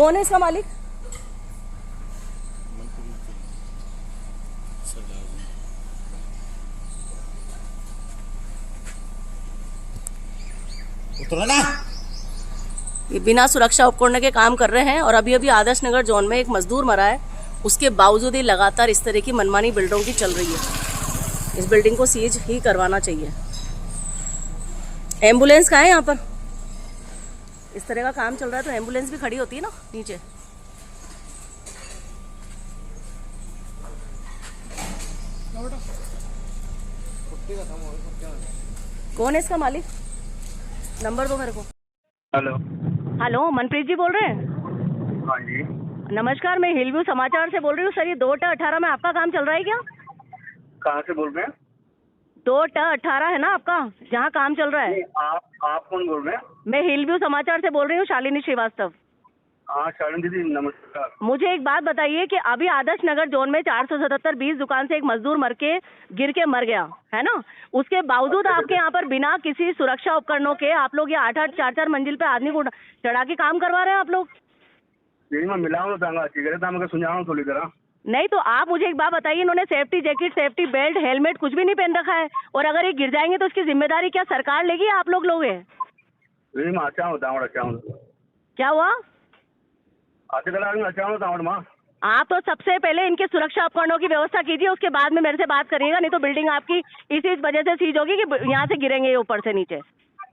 कौन है इसका मालिक? उतरो ना। ये बिना सुरक्षा उपकरण के काम कर रहे हैं और अभी अभी आदर्श नगर जोन में एक मजदूर मरा है। उसके बावजूद ही लगातार इस तरह की मनमानी बिल्डरों की चल रही है। इस बिल्डिंग को सीज ही करवाना चाहिए। एम्बुलेंस कहाँ है यहाँ पर? इस तरह का काम चल रहा है तो एम्बुलेंस भी खड़ी होती है ना नीचे। कौन है इसका मालिक? नंबर दो मेरे को। हेलो। हेलो, मनप्रीत जी बोल रहे हैं? हाँ जी। नमस्कार, मैं हिलव्यू समाचार से बोल रही हूँ सर। ये 2टा18 में आपका काम चल रहा है क्या? कहाँ से बोल रहे हैं? 2टा18 है ना आपका, जहाँ काम चल रहा है? आप कौन बोल रहे हैं? मैं हिलव्यू समाचार से बोल रही हूँ, शालिनी श्रीवास्तव। हाँ शालिनी दीदी नमस्कार। मुझे एक बात बताइए कि अभी आदर्श नगर जोन में 477 दुकान से एक मजदूर गिर के मर गया है ना। उसके बावजूद आपके यहाँ पर बिना किसी सुरक्षा उपकरणों के आप लोग ये 8-8 4-4 मंजिल पे आदमी को चढ़ा के काम करवा रहे हैं आप लोग। यही मैं मिला हूँ सुझा हूँ थोड़ी तरह। नहीं तो आप मुझे एक बात बताइए, इन्होंने safety jacket, safety belt, helmet कुछ भी नहीं पहन रखा है और अगर ये गिर जाएंगे तो उसकी जिम्मेदारी क्या सरकार लेगी या आप लोग लोगे? क्या हुआ? आप तो सबसे पहले इनके सुरक्षा उपकरणों की व्यवस्था कीजिए, उसके बाद में मेरे से बात करिएगा। नहीं तो बिल्डिंग आपकी इसी वजह से सीज होगी कि यहाँ से गिरेंगे ये ऊपर से नीचे।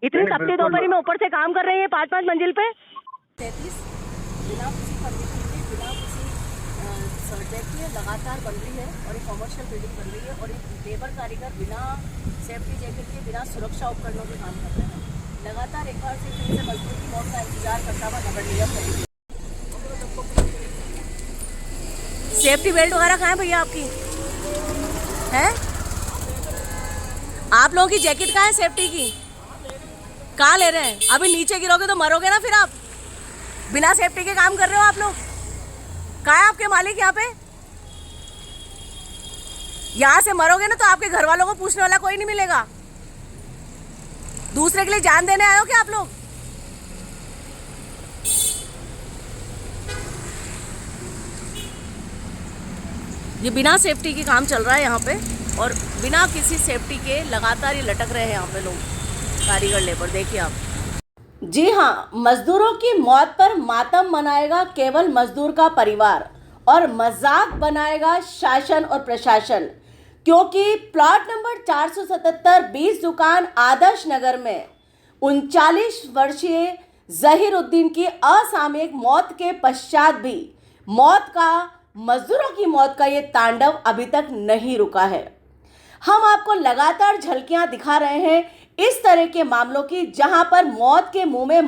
इतनी तपती दोपहरी में ऊपर से काम कर रहे हैं 5-5 मंजिल पे। 33 बिना किसी परमिशन के, बिना किसी सर्टिफिकेट के लगातार बन रही है और एक कॉमर्शियल बिल्डिंग बन रही है और एक लेबर कारीगर बिना सेफ्टी जैकेट के, बिना सुरक्षा उपकरणों के काम कर रहे हैं। लगातार एक बार से फिर से मजदूर की मौत का इंतजार करता हुआ नगर निगम। सेफ्टी बेल्ट वगैरह कहाँ है भैया आपकी? है? आप लोगों की जैकेट कहाँ है सेफ्टी की? कहाँ ले रहे हैं? अभी नीचे गिरोगे तो मरोगे ना फिर आप। बिना सेफ्टी के काम कर रहे हो आप लोग। कहाँ है आपके मालिक यहाँ पे? यहाँ से मरोगे ना तो आपके घर वालों को पूछने वाला कोई नहीं मिलेगा। दूसरे के लिए जान देने आए हो क्या आप लोग? ये बिना सेफ्टी के काम चल रहा है यहाँ पे और बिना किसी सेफ्टी के लगातार ये लटक रहे हैं यहाँ पे लोग, कारीगर लेबर। देखिए आप। जी हाँ, मजदूरों की मौत पर मातम मनाएगा केवल मजदूर का परिवार और मजाक बनाएगा शासन और प्रशासन, क्योंकि प्लॉट नंबर 477 दुकान आदर्श नगर में 39 वर्षीय जहीरुद्दीन की असामयिक मौत के पश्चात भी मजदूरों की मौत का ये तांडव अभी तक नहीं रुका है। हम आपको लगातार झलकियां दिखा रहे हैं इस तरह के मामलों की, जहां पर मौत के मुंह में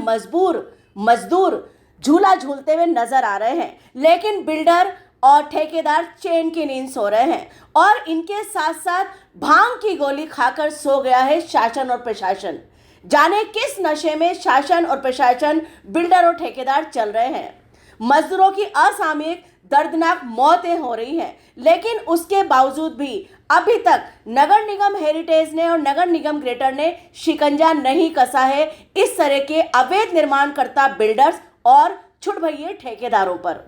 मजदूर झूला झूलते हुए नजर आ रहे हैं, लेकिन बिल्डर और ठेकेदार चैन की नींद सो रहे हैं और इनके साथ साथ भांग की गोली खाकर सो गया है शासन और प्रशासन। जाने किस नशे में शासन और प्रशासन, बिल्डर और ठेकेदार चल रहे हैं। मजदूरों की असामयिक दर्दनाक मौतें हो रही हैं, लेकिन उसके बावजूद भी अभी तक नगर निगम हेरिटेज ने और नगर निगम ग्रेटर ने शिकंजा नहीं कसा है इस तरह के अवैध निर्माणकर्ता बिल्डर्स और छुटभइये ठेकेदारों पर।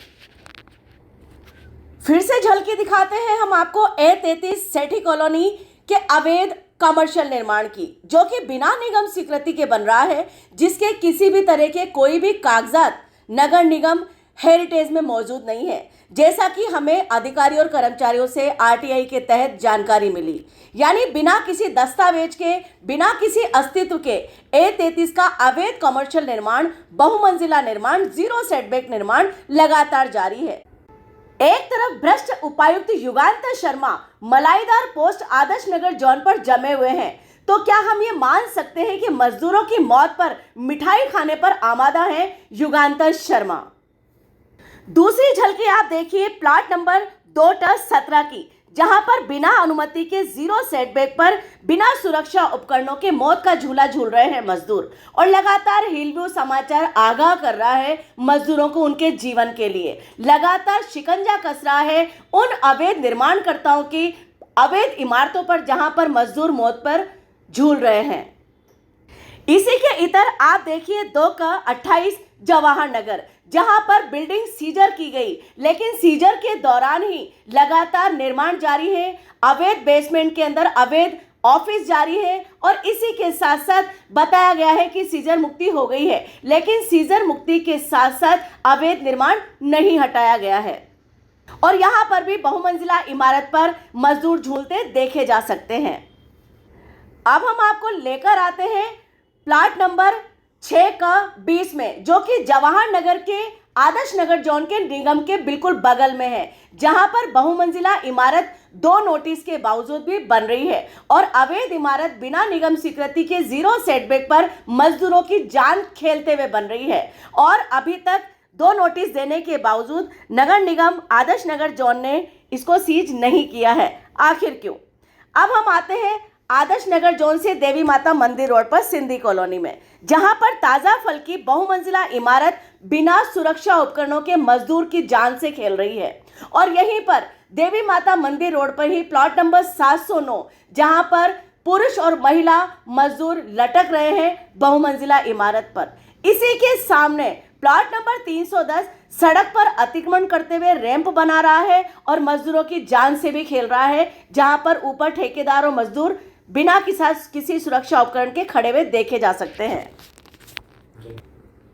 फिर से झलकी दिखाते हैं हम आपको A33 सेठी कॉलोनी के अवैध कमर्शियल निर्माण की, जो कि बिना निगम स्वीकृति के बन रहा है, जिसके किसी भी तरह के कोई भी कागजात नगर निगम हेरिटेज में मौजूद नहीं है, जैसा कि हमें अधिकारी और कर्मचारियों से RTI के तहत जानकारी मिली। यानी बिना किसी दस्तावेज के, बिना किसी अस्तित्व के A33 का अवैध कमर्शियल निर्माण, बहुमंजिला निर्माण, जीरो सेटबैक निर्माण लगातार जारी है। एक तरफ भ्रष्ट उपायुक्त युगांतर शर्मा मलाईदार पोस्ट आदर्श नगर जोन पर जमे हुए हैं, तो क्या हम ये मान सकते हैं कि मजदूरों की मौत पर मिठाई खाने पर आमादा हैं युगांतर शर्मा। दूसरी झलकी आप देखिए प्लॉट नंबर 2/17 की, जहां पर बिना अनुमति के जीरो सेटबैक पर बिना सुरक्षा उपकरणों के मौत का झूला झूल रहे हैं मजदूर, और लगातार हिलव्यू समाचार आगाह कर रहा है मजदूरों को उनके जीवन के लिए, लगातार शिकंजा कस रहा है उन अवैध निर्माणकर्ताओं की अवैध इमारतों पर, जहां पर मजदूर मौत पर झूल रहे हैं। इसी के इतर आप देखिए 2/28 जवाहर नगर, जहां पर बिल्डिंग सीजर की गई, लेकिन सीजर के दौरान ही लगातार निर्माण जारी है। अवैध बेसमेंट के अंदर अवैध ऑफिस जारी है और इसी के साथ साथ बताया गया है कि सीजर मुक्ति हो गई है, लेकिन सीजर मुक्ति के साथ साथ अवैध निर्माण नहीं हटाया गया है और यहां पर भी बहुमंजिला इमारत पर मजदूर झूलते देखे जा सकते हैं। अब हम आपको लेकर आते हैं प्लाट नंबर 6/20 में, जो कि जवाहर नगर के आदर्श नगर जोन के निगम के बिल्कुल बगल में है, जहां पर बहुमंजिला इमारत 2 नोटिस के बावजूद भी बन रही है और अवैध इमारत बिना निगम स्वीकृति के 0 सेटबैक पर मजदूरों की जान खेलते हुए बन रही है और अभी तक 2 नोटिस देने के बावजूद नगर निगम आदर्श नगर जोन ने इसको सीज नहीं किया है। आखिर क्यों? अब हम आते हैं आदर्श नगर जोन से देवी माता मंदिर रोड पर सिंधी कॉलोनी में, जहां पर ताजा फल की बहुमंजिला इमारत बिना सुरक्षा उपकरणों के मजदूर की जान से खेल रही है और यहीं पर देवी माता मंदिर रोड पर ही प्लॉट नंबर 709, जहां पर पुरुष और महिला मजदूर लटक रहे हैं बहुमंजिला इमारत पर। इसी के सामने प्लॉट नंबर 310 सड़क पर अतिक्रमण करते हुए रैंप बना रहा है और मजदूरों की जान से भी खेल रहा है, जहां पर ऊपर ठेकेदार और मजदूर बिना किसी सुरक्षा उपकरण के खड़े हुए देखे जा सकते हैं।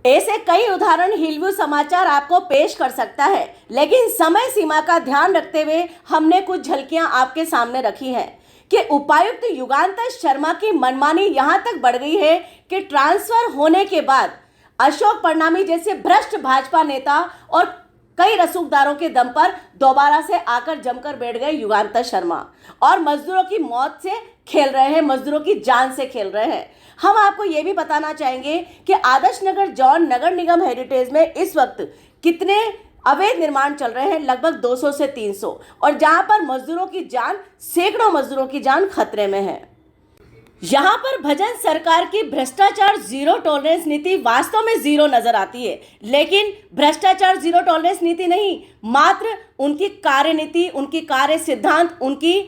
ऐसे कई उदाहरण हिलव्यू समाचार आपको पेश कर सकता है, लेकिन समय सीमा का ध्यान रखते हुए हमने कुछ झलकियां आपके सामने रखी हैं कि उपायुक्त युगांतर शर्मा की मनमानी यहां तक बढ़ गई है कि ट्रांसफर होने के बाद अशोक परनामी जैसे भ्रष्ट भाजपा नेता और कई रसूखदारों के दम पर दोबारा से आकर जमकर बैठ गए युगांतर शर्मा और मजदूरों की मौत से खेल रहे हैं, मजदूरों की जान से खेल रहे हैं। हम आपको ये भी बताना चाहेंगे कि आदर्श नगर जोन नगर निगम हेरिटेज में इस वक्त कितने अवैध निर्माण चल रहे हैं, लगभग 200 से 300, और जहां पर मजदूरों की जान, सैकड़ों मजदूरों की जान खतरे में है। यहाँ पर भजन सरकार की भ्रष्टाचार जीरो टॉलरेंस नीति वास्तव में जीरो नजर आती है, लेकिन भ्रष्टाचार जीरो टॉलरेंस नीति नहीं, मात्र उनकी कार्यनीति, उनकी कार्य सिद्धांत, उनकी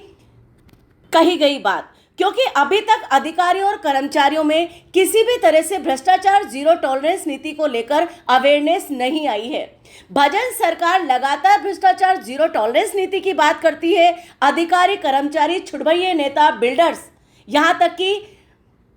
कही गई बात। क्योंकि अभी तक अधिकारियों और कर्मचारियों में किसी भी तरह से भ्रष्टाचार जीरो टॉलरेंस नीति को लेकर अवेयरनेस नहीं आई है। भजन सरकार लगातार भ्रष्टाचार जीरो टॉलरेंस नीति की बात करती है। अधिकारी, कर्मचारी, छुड़भैये नेता, बिल्डर्स, यहाँ तक कि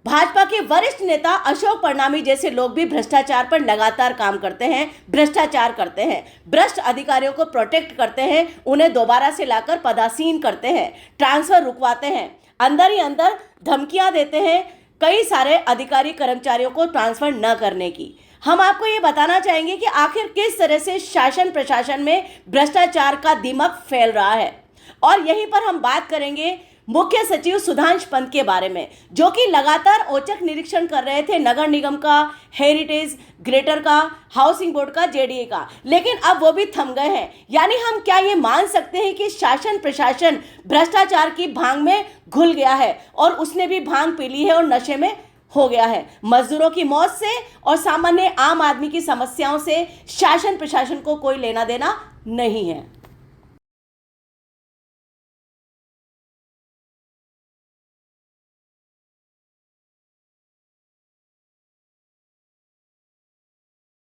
भाजपा के वरिष्ठ नेता अशोक परनामी जैसे लोग भी भ्रष्टाचार पर लगातार काम करते हैं, भ्रष्टाचार करते हैं, भ्रष्ट अधिकारियों को प्रोटेक्ट करते हैं, उन्हें दोबारा से लाकर पदासीन करते हैं, ट्रांसफर रुकवाते हैं, अंदर ही अंदर धमकियां देते हैं कई सारे अधिकारी कर्मचारियों को ट्रांसफर न करने की। हम आपको ये बताना चाहेंगे कि आखिर किस तरह से शासन प्रशासन में भ्रष्टाचार का दिमक फैल रहा है और यहीं पर हम बात करेंगे मुख्य सचिव सुधांश पंत के बारे में, जो कि लगातार औचक निरीक्षण कर रहे थे नगर निगम का, हेरिटेज, ग्रेटर का, हाउसिंग बोर्ड का, जेडीए का, लेकिन अब वो भी थम गए हैं। यानी हम क्या ये मान सकते हैं कि शासन प्रशासन भ्रष्टाचार की भांग में घुल गया है और उसने भी भांग पी ली है और नशे में हो गया है। मजदूरों की मौत से और सामान्य आम आदमी की समस्याओं से शासन प्रशासन को कोई लेना देना नहीं है।